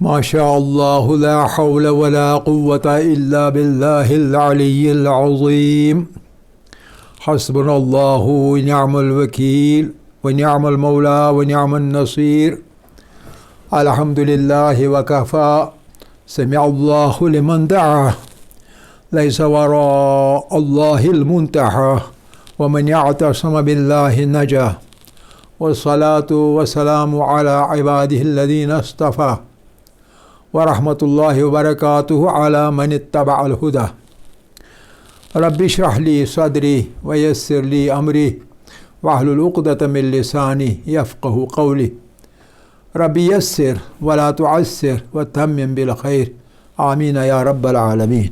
ما شاء الله لا حول ولا قوة إلا بالله العلي العظيم. حسبنا الله ونعم الوكيل ونعم المولى ونعم النصير. الحمد لله وكفى. سمع الله لمن دعا. ليس وراء الله المنتهى. ومن يعتصم بالله نجا. والصلاة والسلام على عباده الذين اصطفى. ورحمة الله وبركاته على من اتبع الهدى. رب اشرح لي صدري ويسر لي أمري واحلل عقدة من لساني يفقه قولي. رب يسر ولا تعسر وتمم بالخير. آمین یا رب العالمین.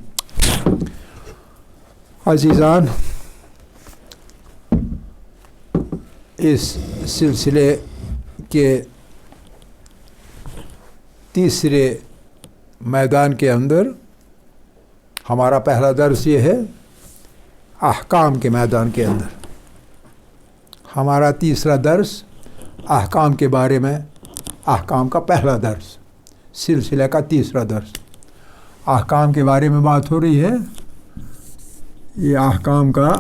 عزیزان، اس سلسلے کے تیسرے میدان کے اندر ہمارا پہلا درس یہ ہے احکام کے میدان کے اندر. ہمارا تیسرا درس احکام کے بارے میں، احکام کا پہلا درس، سلسلے کا تیسرا درس. احکام کے بارے میں بات ہو رہی ہے. یہ احکام کا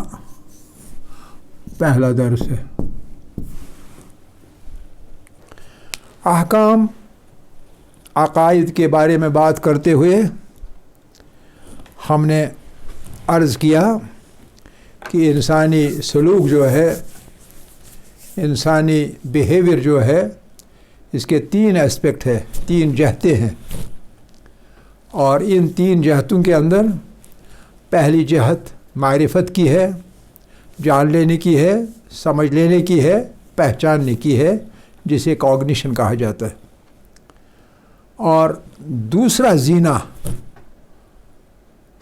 پہلا درس ہے. احکام عقائد کے بارے میں بات کرتے ہوئے ہم نے عرض کیا کہ انسانی سلوک جو ہے، انسانی بیہیویئر جو ہے، اس کے تین اسپیکٹ ہے، تین جہتیں ہیں. اور ان تین جہتوں کے اندر پہلی جہت معرفت کی ہے، جان لینے کی ہے، سمجھ لینے کی ہے، پہچاننے کی ہے، جسے کاگنیشن کہا جاتا ہے. اور دوسرا زینہ،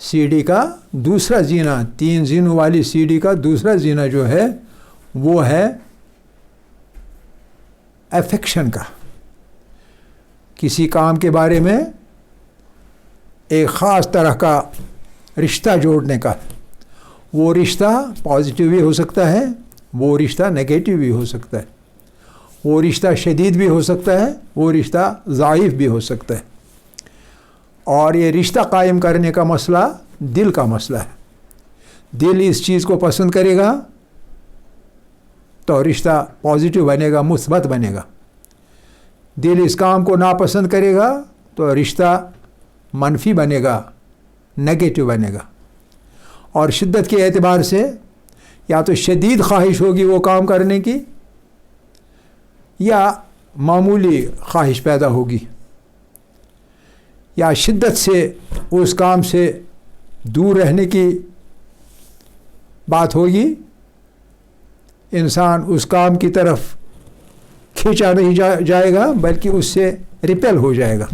سی ڈی کا دوسرا زینہ، تین زینوں والی سی ڈی کا دوسرا زینہ جو ہے وہ ہے افیکشن کا. کسی کام کے بارے میں ایک خاص طرح کا رشتہ جوڑنے کا. وہ رشتہ پازیٹیو بھی ہو سکتا ہے، وہ رشتہ نگیٹیو بھی ہو سکتا ہے، وہ رشتہ شدید بھی ہو سکتا ہے، وہ رشتہ ضعیف بھی ہو سکتا ہے. اور یہ رشتہ قائم کرنے کا مسئلہ دل کا مسئلہ ہے. دل اس چیز کو پسند کرے گا تو رشتہ پازیٹیو بنے گا، مثبت بنے گا. دل اس کام کو ناپسند کرے گا تو رشتہ منفی بنے گا، نگیٹو بنے گا. اور شدت کے اعتبار سے یا تو شدید خواہش ہوگی وہ کام کرنے کی، یا معمولی خواہش پیدا ہوگی، یا شدت سے اس کام سے دور رہنے کی بات ہوگی. انسان اس کام کی طرف کھینچا نہیں جائے گا، بلکہ اس سے ریپیل ہو جائے گا،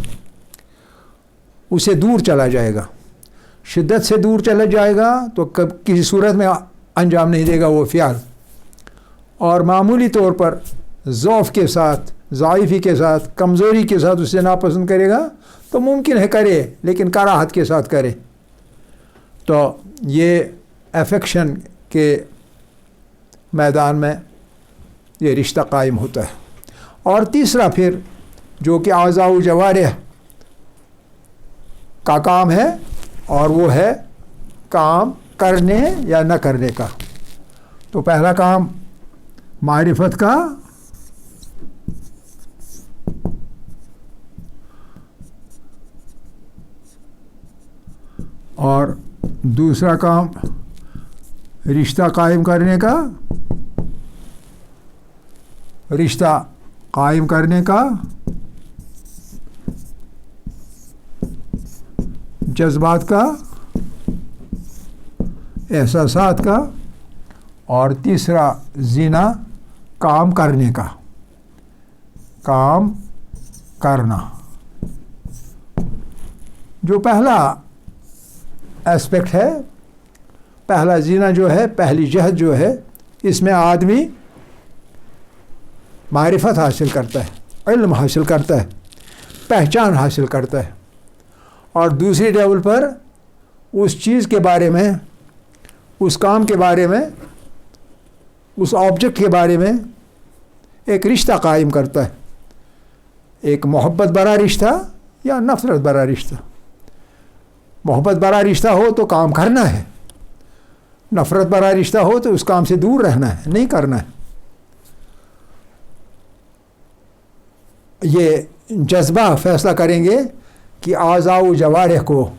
اسے دور چلا جائے گا. شدت سے دور چلا جائے گا تو کسی صورت میں انجام نہیں دے گا وہ فعل. اور معمولی طور پر ضعف کے ساتھ، ضعیفی کے ساتھ، کمزوری کے ساتھ اسے ناپسند کرے گا تو ممکن ہے کرے، لیکن کراہت کے ساتھ کرے. تو یہ افیکشن کے میدان میں یہ رشتہ قائم ہوتا ہے. اور تیسرا پھر جو کہ اعضاء و جوارح کا کام ہے، اور وہ ہے کام کرنے یا نہ کرنے کا. تو پہلا کام معرفت کا، اور دوسرا کام رشتہ قائم کرنے کا، رشتہ قائم کرنے کا، جذبات کا، احساسات کا. اور تیسرا زینہ کام کرنے کا، کام کرنا. جو پہلا اسپیکٹ ہے، پہلا زینہ جو ہے، پہلی جہت جو ہے، اس میں آدمی معرفت حاصل کرتا ہے، علم حاصل کرتا ہے، پہچان حاصل کرتا ہے. اور دوسری لیول پر اس چیز کے بارے میں، اس کام کے بارے میں، اس آبجیکٹ کے بارے میں ایک رشتہ قائم کرتا ہے. ایک محبت بھرا رشتہ یا نفرت بھرا رشتہ. محبت بھرا رشتہ ہو تو کام کرنا ہے، نفرت بھرا رشتہ ہو تو اس کام سے دور رہنا ہے، نہیں کرنا ہے. یہ جذبہ فیصلہ کریں گے کہ اعضاء و جوارح کو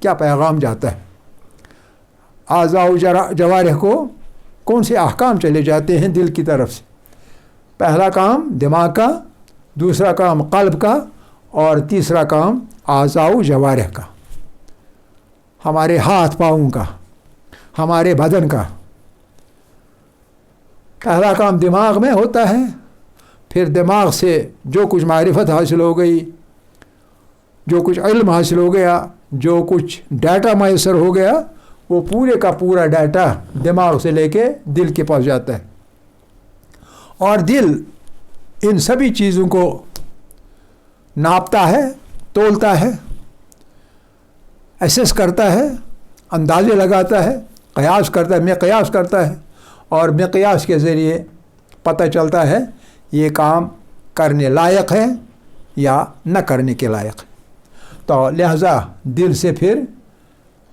کیا پیغام جاتا ہے، اعضاء و جوارح کو کون سے احکام چلے جاتے ہیں دل کی طرف سے. پہلا کام دماغ کا، دوسرا کام قلب کا، اور تیسرا کام اعضاء و جوارح کا، ہمارے ہاتھ پاؤں کا، ہمارے بدن کا. پہلا کام دماغ میں ہوتا ہے، پھر دماغ سے جو کچھ معرفت حاصل ہو گئی، جو کچھ علم حاصل ہو گیا، جو کچھ ڈیٹا میسر ہو گیا، وہ پورے کا پورا ڈیٹا دماغ سے لے کے دل کے پاس جاتا ہے. اور دل ان سبھی چیزوں کو ناپتا ہے، تولتا ہے، ایسس کرتا ہے، اندازے لگاتا ہے، قیاس کرتا ہے، مقیاس کرتا ہے، اور مقیاس کے ذریعے پتہ چلتا ہے یہ کام کرنے لائق ہے یا نہ کرنے کے لائق ہے. تو لہذا دل سے پھر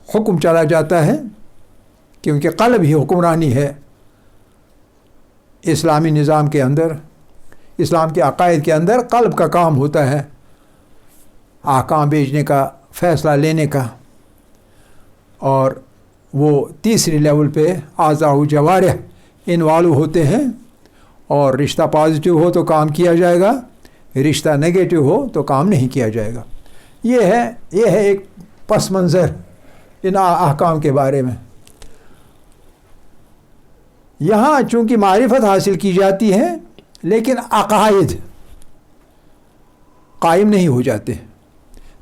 حکم چلا جاتا ہے، کیونکہ قلب ہی حکمرانی ہے اسلامی نظام کے اندر. اسلام کے عقائد کے اندر قلب کا کام ہوتا ہے احکام بیچنے کا، فیصلہ لینے کا. اور وہ تیسری لیول پہ اعضاء و جوارح انوالو ہوتے ہیں، اور رشتہ پازیٹیو ہو تو کام کیا جائے گا، رشتہ نگیٹو ہو تو کام نہیں کیا جائے گا. یہ ہے ایک پس منظر ان احکام کے بارے میں. یہاں چونکہ معرفت حاصل کی جاتی ہے لیکن عقائد قائم نہیں ہو جاتے.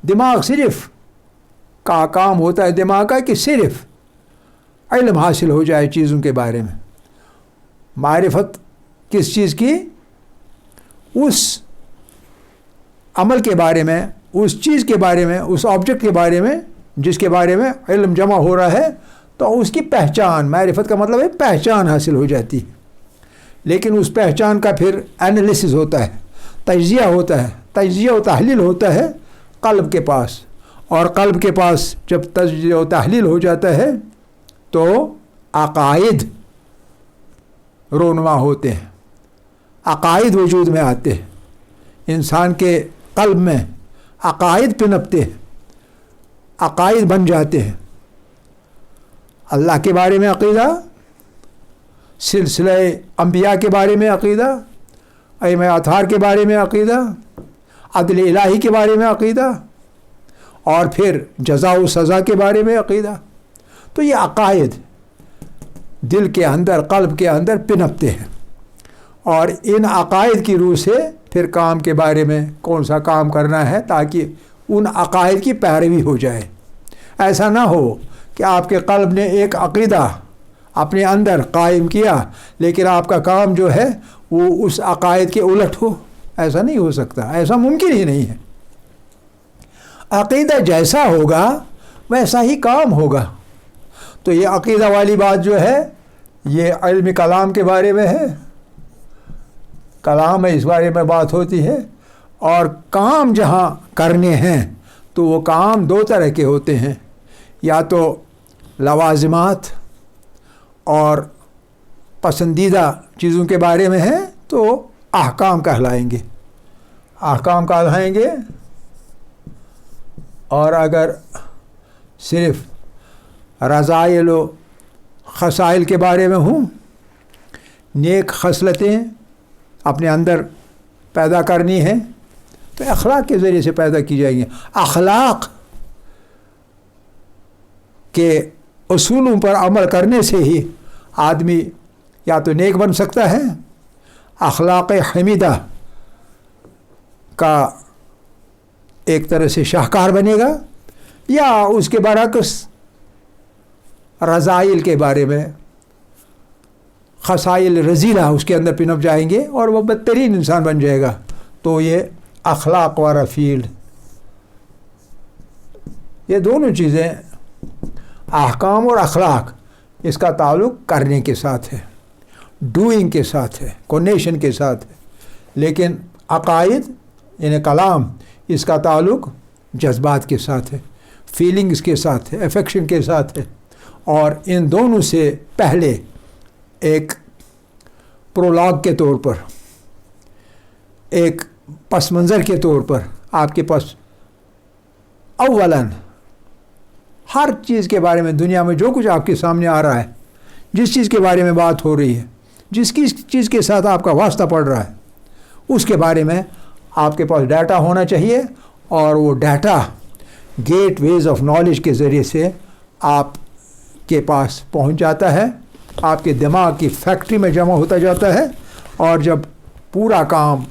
دماغ صرف کا کام ہوتا ہے دماغ کا کہ صرف علم حاصل ہو جائے چیزوں کے بارے میں. معرفت کس چیز کی؟ اس عمل کے بارے میں، اس چیز کے بارے میں، اس آبجیکٹ کے بارے میں جس کے بارے میں علم جمع ہو رہا ہے، تو اس کی پہچان، معرفت کا مطلب ہے پہچان حاصل ہو جاتی ہے. لیکن اس پہچان کا پھر انالیسس ہوتا ہے، تجزیہ ہوتا ہے، تجزیہ و تحلیل ہوتا ہے قلب کے پاس. اور قلب کے پاس جب تجزیہ و تحلیل ہو جاتا ہے تو عقائد رونما ہوتے ہیں، عقائد وجود میں آتے ہیں. انسان کے قلب میں عقائد پنپتے ہیں، عقائد بن جاتے ہیں. اللہ کے بارے میں عقیدہ، سلسلہ انبیاء کے بارے میں عقیدہ، ائمہ اطہار کے بارے میں عقیدہ، عدل الہی کے بارے میں عقیدہ، اور پھر جزا و سزا کے بارے میں عقیدہ. تو یہ عقائد دل کے اندر، قلب کے اندر پنپتے ہیں، اور ان عقائد کی روح سے پھر کام کے بارے میں کون سا کام کرنا ہے تاکہ ان عقائد کی پیروی ہو جائے. ایسا نہ ہو کہ آپ کے قلب نے ایک عقیدہ اپنے اندر قائم کیا لیکن آپ کا کام جو ہے وہ اس عقائد کے الٹ ہو. ایسا نہیں ہو سکتا، ایسا ممکن ہی نہیں ہے. عقیدہ جیسا ہوگا ویسا ہی کام ہوگا. تو یہ عقیدہ والی بات جو ہے یہ علم کلام کے بارے میں ہے، کلام ہے، اس بارے میں بات ہوتی ہے. اور کام جہاں کرنے ہیں تو وہ کام دو طرح کے ہوتے ہیں، یا تو لوازمات اور پسندیدہ چیزوں کے بارے میں ہیں تو احکام کہلائیں گے، احکام کہلائیں گے. اور اگر صرف رذائل و خصائل کے بارے میں ہوں، نیک خصلتیں اپنے اندر پیدا کرنی ہیں تو اخلاق کے ذریعے سے پیدا کی جائیں گی. اخلاق کے اصولوں پر عمل کرنے سے ہی آدمی یا تو نیک بن سکتا ہے، اخلاق حمیدہ کا ایک طرح سے شاہکار بنے گا، یا اس کے برعکس رذائل کے بارے میں خصائل رذیلہ اس کے اندر پنپ جائیں گے اور وہ بدترین انسان بن جائے گا. تو یہ اخلاق والا فیلڈ، یہ دونوں چیزیں احکام اور اخلاق، اس کا تعلق کرنے کے ساتھ ہے، ڈوئنگ کے ساتھ ہے، کونیشن کے ساتھ ہے. لیکن عقائد یعنی کلام، اس کا تعلق جذبات کے ساتھ ہے، فیلنگز کے ساتھ ہے، افیکشن کے ساتھ ہے، اور ان دونوں سے پہلے ایک پرولاگ کے طور پر، ایک پس منظر کے طور پر آپ کے پاس اولاً ہر چیز کے بارے میں، دنیا میں جو کچھ آپ کے سامنے آ رہا ہے، جس چیز کے بارے میں بات ہو رہی ہے، جس چیز کے ساتھ آپ کا واسطہ پڑ رہا ہے، اس کے بارے میں آپ کے پاس ڈیٹا ہونا چاہیے، اور وہ data gateways of knowledge کے ذریعے سے آپ کے پاس پہنچ جاتا ہے، آپ کے دماغ کی فیکٹری میں جمع ہوتا جاتا ہے، اور جب پورا کام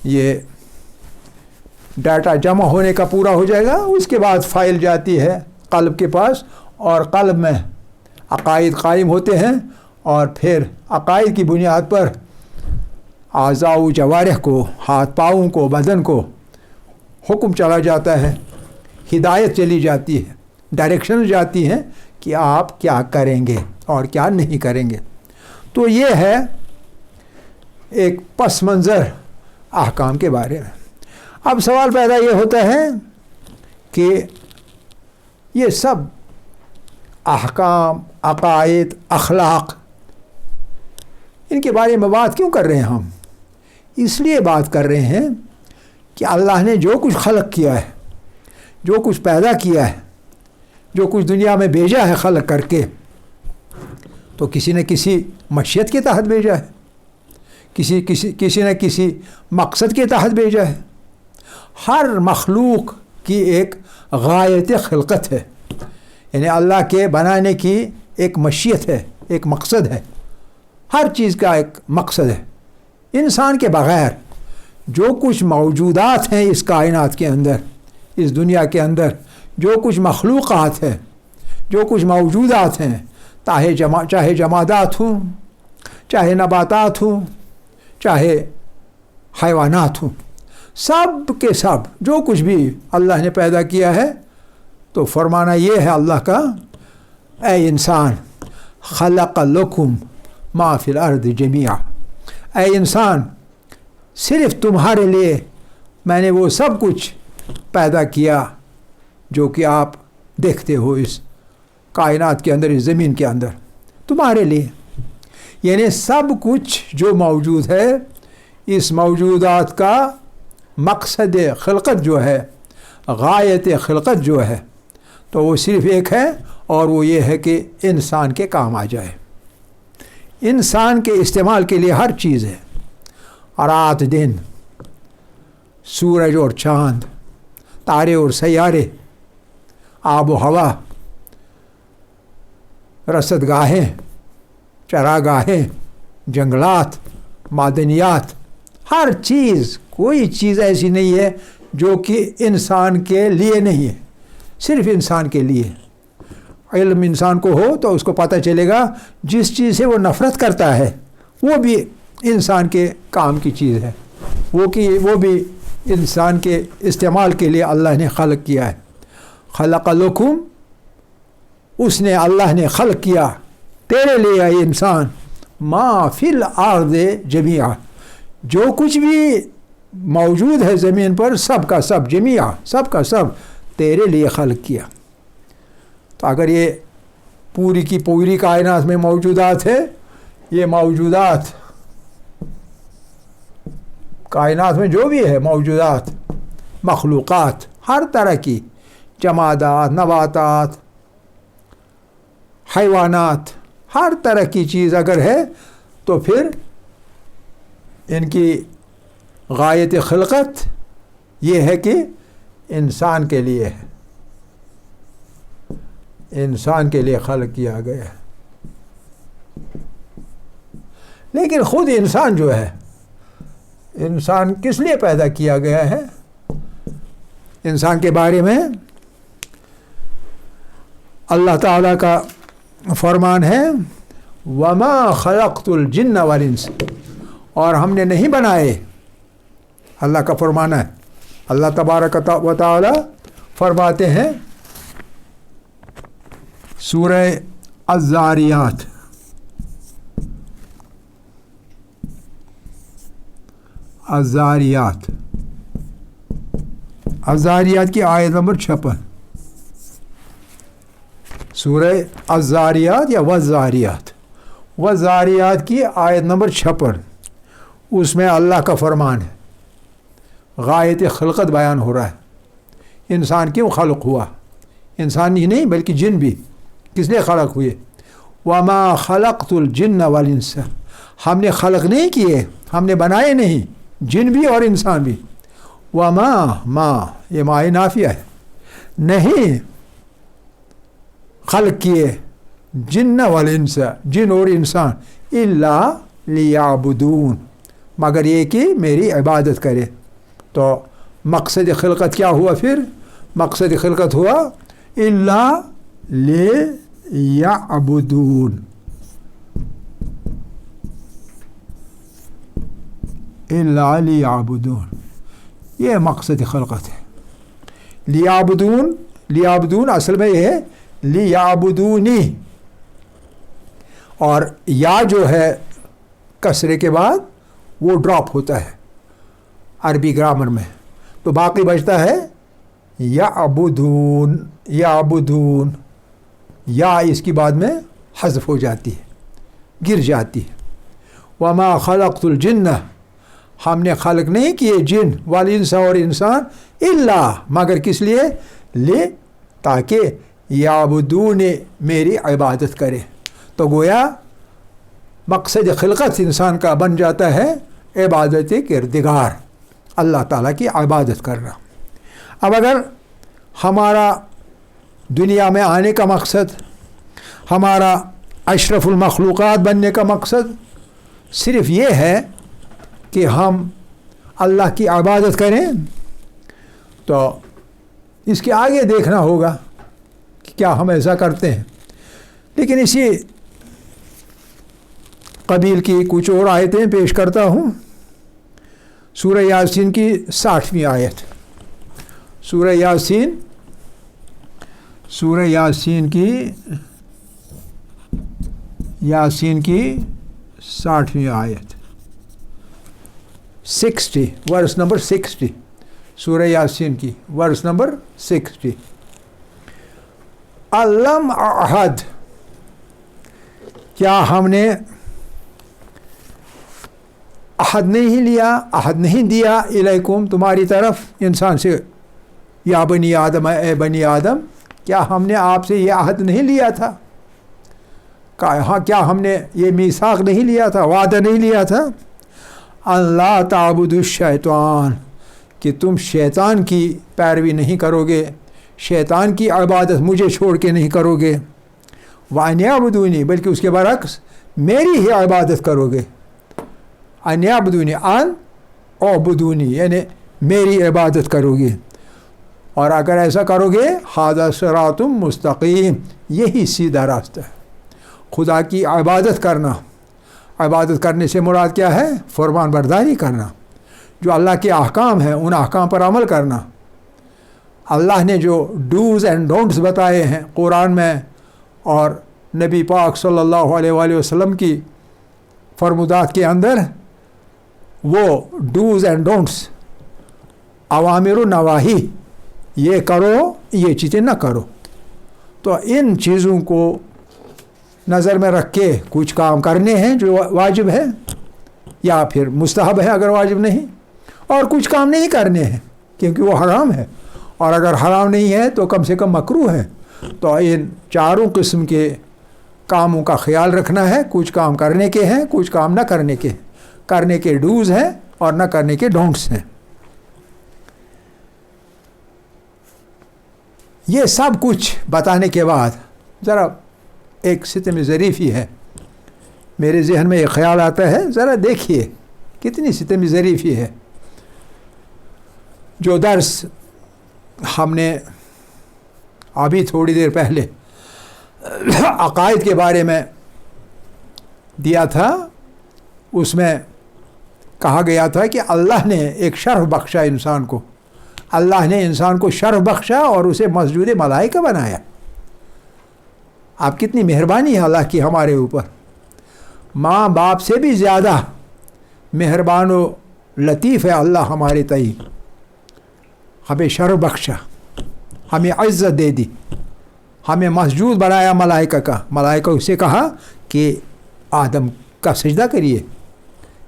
یہ ڈیٹا جمع ہونے کا پورا ہو جائے گا، اس کے بعد فائل جاتی ہے قلب کے پاس، اور قلب میں عقائد قائم ہوتے ہیں، اور پھر عقائد کی بنیاد پر اعضاء و جوارح کو، ہاتھ پاؤں کو، بدن کو حکم چلا جاتا ہے، ہدایت چلی جاتی ہے، ڈائریکشن جاتی ہیں کہ آپ کیا کریں گے اور کیا نہیں کریں گے۔ تو یہ ہے ایک پس منظر احکام کے بارے میں۔ اب سوال پیدا یہ ہوتا ہے کہ یہ سب احکام، عقائد، اخلاق، ان کے بارے میں بات کیوں کر رہے ہیں ہم؟ اس لیے بات کر رہے ہیں کہ اللہ نے جو کچھ خلق کیا ہے، جو کچھ پیدا کیا ہے، جو کچھ دنیا میں بھیجا ہے خلق کر کے، تو کسی نہ کسی مشیت کے تحت بھیجا ہے، کسی نہ کسی مقصد کے تحت بھیجا ہے۔ ہر مخلوق کی ایک غایت خلقت ہے، یعنی اللہ کے بنانے کی ایک مشیت ہے، ایک مقصد ہے، ہر چیز کا ایک مقصد ہے۔ انسان کے بغیر جو کچھ موجودات ہیں اس کائنات کے اندر، اس دنیا کے اندر جو کچھ مخلوقات ہیں، جو کچھ موجودات ہیں، چاہے جمادات ہوں، چاہے نباتات ہوں، چاہے حیوانات ہوں، سب کے سب جو کچھ بھی اللہ نے پیدا کیا ہے، تو فرمانا یہ ہے اللہ کا، اے انسان خلق لکم ما فی الارض جمیعا، اے انسان صرف تمہارے لیے میں نے وہ سب کچھ پیدا کیا جو کہ آپ دیکھتے ہو اس کائنات کے اندر، اس زمین کے اندر، تمہارے لیے۔ یعنی سب کچھ جو موجود ہے، اس موجودات کا مقصد خلقت جو ہے، غایت خلقت جو ہے، تو وہ صرف ایک ہے، اور وہ یہ ہے کہ انسان کے کام آ جائے، انسان کے استعمال کے لیے ہر چیز ہے، رات دن، سورج اور چاند، تارے اور سیارے، آب و ہوا، رصد گاہیں، چراگاہیں، جنگلات، معدنیات، ہر چیز، کوئی چیز ایسی نہیں ہے جو کہ انسان کے لیے نہیں ہے، صرف انسان کے لیے۔ علم انسان کو ہو تو اس کو پتہ چلے گا جس چیز سے وہ نفرت کرتا ہے وہ بھی انسان کے کام کی چیز ہے، وہ بھی انسان کے استعمال کے لیے اللہ نے خلق کیا ہے۔ خلق لکم، اس نے، اللہ نے خلق کیا تیرے لیے اے انسان، ما فی الارض جمیعا، جو کچھ بھی موجود ہے زمین پر، سب کا سب، جمیعا، سب کا سب تیرے لیے خلق کیا۔ تو اگر یہ پوری کی پوری کائنات میں موجودات ہے، یہ موجودات کائنات میں جو بھی ہے، موجودات، مخلوقات، ہر طرح کی جمادات، نباتات، حیوانات، ہر طرح کی چیز اگر ہے، تو پھر ان کی غایت خلقت یہ ہے کہ انسان کے لیے ہے، انسان کے لیے خلق کیا گیا ہے۔ لیکن خود انسان جو ہے، انسان کس لیے پیدا کیا گیا ہے؟ انسان کے بارے میں اللہ تعالیٰ کا فرمان ہے، وَمَا خَلَقْتُ الْجِنَّ وَالْإِنسَ، اور ہم نے نہیں بنائے، اللہ کا فرمان ہے۔ اللہ تبارک و تعالی فرماتے ہیں سورہ الذاریات، الذاریات الزاریات کی آیت نمبر 56، سورہ الزاریات یا والزاریات کی آیت نمبر 56، اس میں اللہ کا فرمان ہے، غایت خلقت بیان ہو رہا ہے، انسان کیوں خلق ہوا، انسان ہی نہیں بلکہ جن بھی کس لیے خلق ہوئے، وما خلقت الجن والانس، ہم نے خلق نہیں کیے، ہم نے بنائے نہیں، جن بھی اور انسان بھی، وما ما یہ ما نافیہ ہے، نہیں خلق کیے جن والانس جن اور انسان الا لیعبدون مگر یہ کہ میری عبادت کرے۔ تو مقصد خلقت کیا ہوا پھر؟ مقصد خلقت ہوا الا لیعبدون، الا لیعبدون، یہ مقصد خلقت ہے۔ لیعبدون اصل میں یہ ہے لیعبدونی، اور یا جو ہے کسرے کے بعد وہ ڈراپ ہوتا ہے عربی گرامر میں، تو باقی بچتا ہے یعبدون، یا اس کی بعد میں حذف ہو جاتی ہے، گر جاتی ہے۔ وما خلقت الجن، ہم نے خلق نہیں کیے جن والانس اور انسان الا مگر کس لیے، لے تاکہ یعبدون میری عبادت کرے۔ تو گویا مقصد خلقت انسان کا بن جاتا ہے عبادت کردگار، اللہ تعالیٰ کی عبادت کرنا۔ اب اگر ہمارا دنیا میں آنے کا مقصد، ہمارا اشرف المخلوقات بننے کا مقصد صرف یہ ہے کہ ہم اللہ کی عبادت کریں، تو اس کے آگے دیکھنا ہوگا کہ کیا ہم ایسا کرتے ہیں۔ لیکن اسی قبیل کی کچھ اور آیتیں پیش کرتا ہوں۔ سورہ یاسین کی 60ویں آیت، سورہ یاسین کی 60ویں آیت، 60 ورس نمبر 60، سورہ یاسین کی ورس نمبر 60۔ الم اعہد، کیا ہم نے عہد نہیں لیا، عہد نہیں دیا الیکم تمہاری طرف، انسان سے، یا بنی آدم اے بنی آدم، کیا ہم نے آپ سے یہ عہد نہیں لیا تھا، کیا ہم نے یہ میثاق نہیں لیا تھا، وعدہ نہیں لیا تھا، اللہ تعبدوا الشیطان، کہ تم شیطان کی پیروی نہیں کرو گے، شیطان کی عبادت مجھے چھوڑ کے نہیں کرو گے، وَأَنْ يَعْبُدُونِي، بلکہ اس کے برعکس میری ہی عبادت کرو گے، ان یعبدونی ان اعبدونی، یعنی میری عبادت کرو گے، اور اگر ایسا کرو گے ھذا صراط مستقیم، یہی سیدھا راستہ ہے۔ خدا کی عبادت کرنا، عبادت کرنے سے مراد کیا ہے؟ فرمان برداری کرنا، جو اللہ کے احکام ہیں ان احکام پر عمل کرنا۔ اللہ نے جو ڈوز اینڈ ڈونٹس بتائے ہیں قرآن میں، اور نبی پاک صلی اللہ علیہ وآلہ وسلم کی فرمودات کے اندر، وہ ڈوز اینڈ ڈونٹس، اوامر و نواہی، یہ کرو یہ چیزیں نہ کرو، تو ان چیزوں کو نظر میں رکھ کے کچھ کام کرنے ہیں جو واجب ہے یا پھر مستحب ہے اگر واجب نہیں، اور کچھ کام نہیں کرنے ہیں کیونکہ وہ حرام ہے، اور اگر حرام نہیں ہے تو کم سے کم مکروہ ہے۔ تو ان چاروں قسم کے کاموں کا خیال رکھنا ہے، کچھ کام کرنے کے ہیں، کچھ کام نہ کرنے کے، کرنے کے ڈوز ہیں اور نہ کرنے کے ڈونٹس ہیں۔ یہ سب کچھ بتانے کے بعد ذرا ایک ستم ظریفی ہے، میرے ذہن میں ایک خیال آتا ہے، ذرا دیکھیے کتنی ستم ظریفی ہے۔ جو درس ہم نے ابھی تھوڑی دیر پہلے عقائد کے بارے میں دیا تھا، اس میں کہا گیا تھا کہ اللہ نے ایک شرف بخشا انسان کو، اللہ نے انسان کو شرف بخشا اور اسے مسجود ملائکہ بنایا۔ آپ کتنی مہربانی ہے اللہ کی ہمارے اوپر، ماں باپ سے بھی زیادہ مہربان و لطیف ہے اللہ ہمارے تئیں۔ ہمیں شرف بخشا، ہمیں عزت دے دی، ہمیں مسجود بنایا ملائکہ کا. ملائکہ اسے کہا کہ آدم کا سجدہ کریے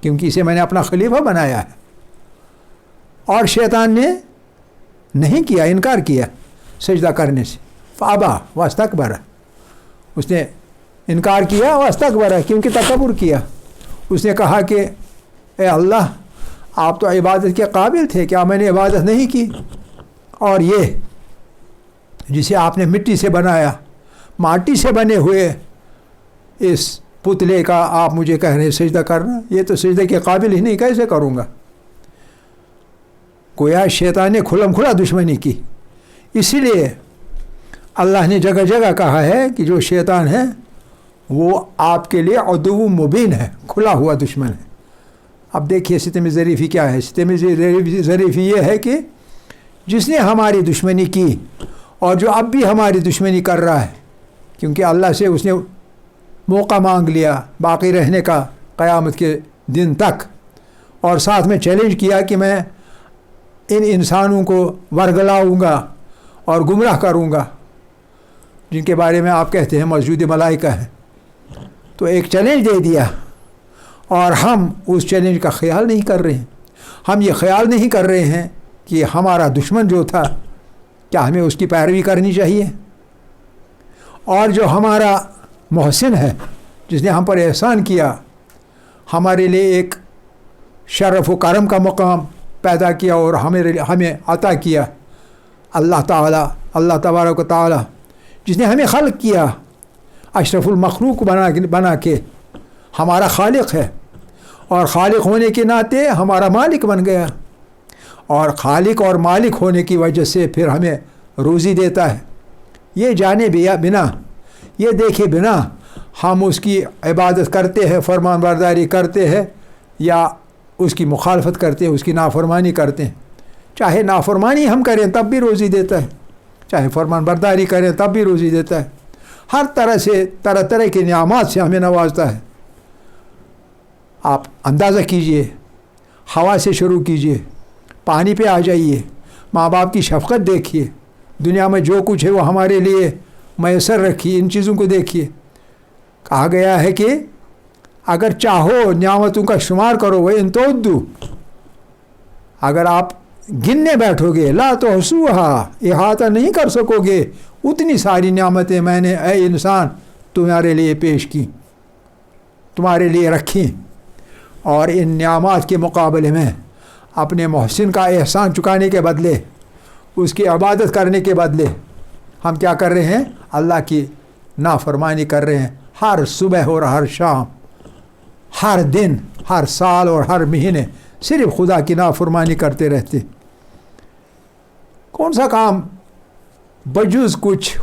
کیونکہ اسے میں نے اپنا خلیفہ بنایا ہے. اور شیطان نے نہیں کیا، انکار کیا سجدہ کرنے سے. فابا واستکبر، اس نے انکار کیا، واستکبر کیونکہ تکبر کیا. اس نے کہا کہ اے اللہ آپ تو عبادت کے قابل تھے، کیا میں نے عبادت نہیں کی؟ اور یہ جسے آپ نے مٹی سے بنایا، ماٹی سے بنے ہوئے اس پتلے کا آپ مجھے کہہ رہے سجدہ کرنا، یہ تو سجدے کے قابل ہی نہیں، کیسے کروں گا؟ گویا شیطان نے کھلم کھلا دشمنی کی. اسی لیے اللہ نے جگہ جگہ کہا ہے کہ جو شیطان ہے وہ آپ کے لیے عدو مبین ہے، کھلا ہوا دشمن ہے. اب دیکھیے ستم ظریفی کیا ہے. ستم ظریفی یہ ہے کہ جس نے ہماری دشمنی کی اور جو اب بھی ہماری دشمنی کر رہا ہے، کیونکہ اللہ سے اس نے موقع مانگ لیا باقی رہنے کا قیامت کے دن تک، اور ساتھ میں چیلنج کیا کہ میں ان انسانوں کو ورگلاؤں گا اور گمراہ کروں گا جن کے بارے میں آپ کہتے ہیں مسجود ملائکہ ہے. تو ایک چیلنج دے دیا اور ہم اس چیلنج کا خیال نہیں کر رہے ہیں. ہم یہ خیال نہیں کر رہے ہیں کہ ہمارا دشمن جو تھا کیا ہمیں اس کی پیروی کرنی چاہیے، اور جو ہمارا محسن ہے جس نے ہم پر احسان کیا، ہمارے لیے ایک شرف و کرم کا مقام پیدا کیا اور ہمیں عطا کیا، اللہ تعالیٰ، اللہ تبارک و تعالیٰ جس نے ہمیں خلق کیا، اشرف المخلوق بنا کے ہمارا خالق ہے، اور خالق ہونے کے ناطے ہمارا مالک بن گیا، اور خالق اور مالک ہونے کی وجہ سے پھر ہمیں روزی دیتا ہے. یہ جانے بنا، یہ دیکھے بنا ہم اس کی عبادت کرتے ہیں، فرمان برداری کرتے ہیں، یا اس کی مخالفت کرتے ہیں، اس کی نافرمانی کرتے ہیں. چاہے نافرمانی ہم کریں تب بھی روزی دیتا ہے، چاہے فرمان برداری کریں تب بھی روزی دیتا ہے. ہر طرح سے طرح طرح کے نعمات سے ہمیں نوازتا ہے. آپ اندازہ کیجئے، ہوا سے شروع کیجئے، پانی پہ آ جائیے، ماں باپ کی شفقت دیکھیے، دنیا میں جو کچھ ہے وہ ہمارے لیے میسر رکھیے، ان چیزوں کو دیکھیے. کہا گیا ہے کہ اگر چاہو نعمتوں کا شمار کرو وہ ان تعدوا، اگر آپ گننے بیٹھو گے لا تحصوها، احاطہ نہیں کر سکو گے اتنی ساری نعمتیں میں نے اے انسان تمہارے لیے پیش کی، تمہارے لیے رکھی. اور ان نعمات کے مقابلے میں اپنے محسن کا احسان چکانے کے بدلے، اس کی عبادت کرنے کے بدلے ہم کیا کر رہے ہیں؟ اللہ کی نافرمانی کر رہے ہیں. ہر صبح اور ہر شام، ہر دن، ہر سال اور ہر مہینے صرف خدا کی نافرمانی کرتے رہتے. کون سا کام بجز کچھ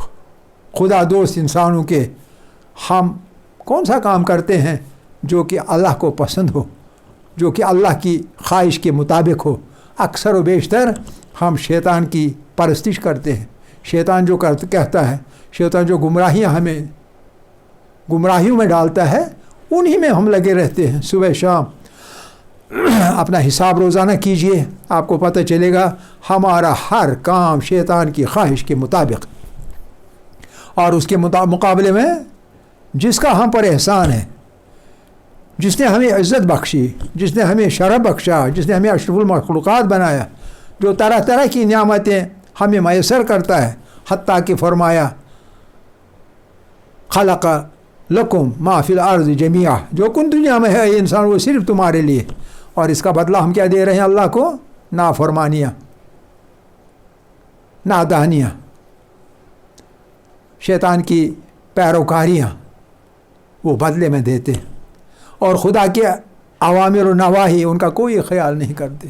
خدا دوست انسانوں کے ہم کون سا کام کرتے ہیں جو کہ اللہ کو پسند ہو، جو کہ اللہ کی خواہش کے مطابق ہو؟ اکثر و بیشتر ہم شیطان کی پرستش کرتے ہیں. شیطان جو کہتا ہے، شیطان جو ہمیں گمراہیوں میں ڈالتا ہے، انہی میں ہم لگے رہتے ہیں صبح شام. اپنا حساب روزانہ کیجئے، آپ کو پتہ چلے گا ہمارا ہر کام شیطان کی خواہش کے مطابق، اور اس کے مقابلے میں جس کا ہم پر احسان ہے، جس نے ہمیں عزت بخشی، جس نے ہمیں شرف بخشا، جس نے ہمیں اشرف المخلوقات بنایا، جو طرح طرح کی نعمتیں ہمیں میسر کرتا ہے، حتیٰ کہ فرمایا خلق لکم ما فی الارض جمیعا، جو کن دنیا میں ہے انسان وہ صرف تمہارے لیے. اور اس کا بدلہ ہم کیا دے رہے ہیں اللہ کو؟ نافرمانیاں، نادانیاں، شیطان کی پیروکاریاں وہ بدلے میں دیتے ہیں، اور خدا کے اوامر و نواہی ان کا کوئی خیال نہیں کرتے.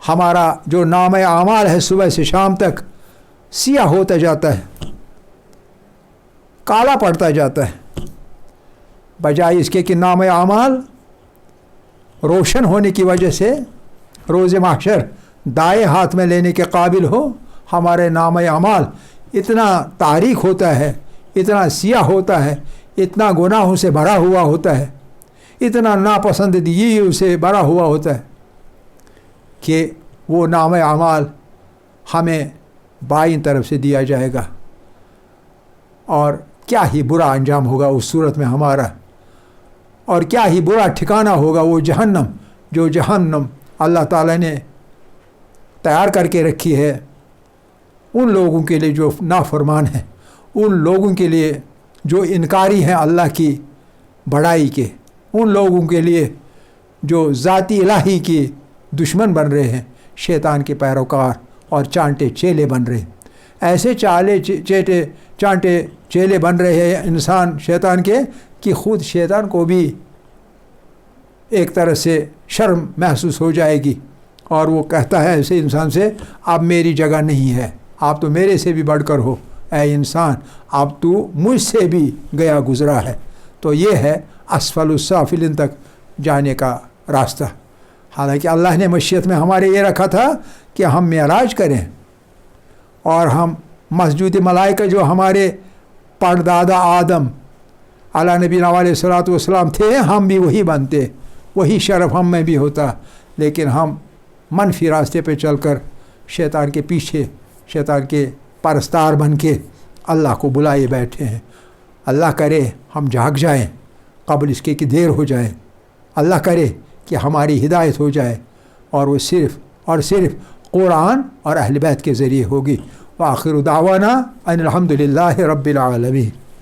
ہمارا جو نام اعمال ہے صبح سے شام تک سیاہ ہوتا جاتا ہے، کالا پڑتا جاتا ہے، بجائے اس کے کہ نام اعمال روشن ہونے کی وجہ سے روز محشر دائیں ہاتھ میں لینے کے قابل ہو. ہمارے نام اعمال اتنا تاریک ہوتا ہے، اتنا سیاہ ہوتا ہے، اتنا گناہوں سے بھرا ہوا ہوتا ہے، اتنا ناپسندیدگیوں سے بھرا ہوا ہوتا ہے کہ وہ نام اعمال ہمیں بائیں طرف سے دیا جائے گا، اور کیا ہی برا انجام ہوگا اس صورت میں ہمارا، اور کیا ہی برا ٹھکانہ ہوگا وہ جہنم، جو جہنم اللہ تعالیٰ نے تیار کر کے رکھی ہے ان لوگوں کے لیے جو نافرمان ہیں، ان لوگوں کے لیے جو انکاری ہیں اللہ کی بڑائی کے، ان لوگوں کے لیے جو ذاتی الہی کی دشمن بن رہے ہیں، شیطان کے پیروکار اور چانٹے چیلے بن رہے ہیں۔ ایسے چانٹے چیلے بن رہے ہیں انسان شیطان کے کہ خود شیطان کو بھی ایک طرح سے شرم محسوس ہو جائے گی، اور وہ کہتا ہے ایسے انسان سے، اب میری جگہ نہیں ہے، آپ تو میرے سے بھی بڑھ کر ہو، اے انسان اب تو مجھ سے بھی گیا گزرا ہے۔ تو یہ ہے اسفل السافلین تک جانے کا راستہ۔ حالانکہ اللہ نے مشیت میں ہمارے یہ رکھا تھا کہ ہم معراج کریں، اور ہم مسجود ملائکہ جو ہمارے پردادا آدم علیہ نبی علیہ صلاۃ والسلام تھے، ہم بھی وہی بنتے، وہی شرف ہم میں بھی ہوتا، لیکن ہم منفی راستے پہ چل کر شیطان کے پیچھے، شیطان کے پرستار بن کے اللہ کو بلائے بیٹھے ہیں۔ اللہ کرے ہم جاگ جائیں قبل اس کے کہ دیر ہو جائے، اللہ کرے کہ ہماری ہدایت ہو جائے، اور وہ صرف اور صرف قرآن اور اہل بیت کے ذریعے ہوگی۔ وآخر دعوانا ان الحمد للہ رب العالمین۔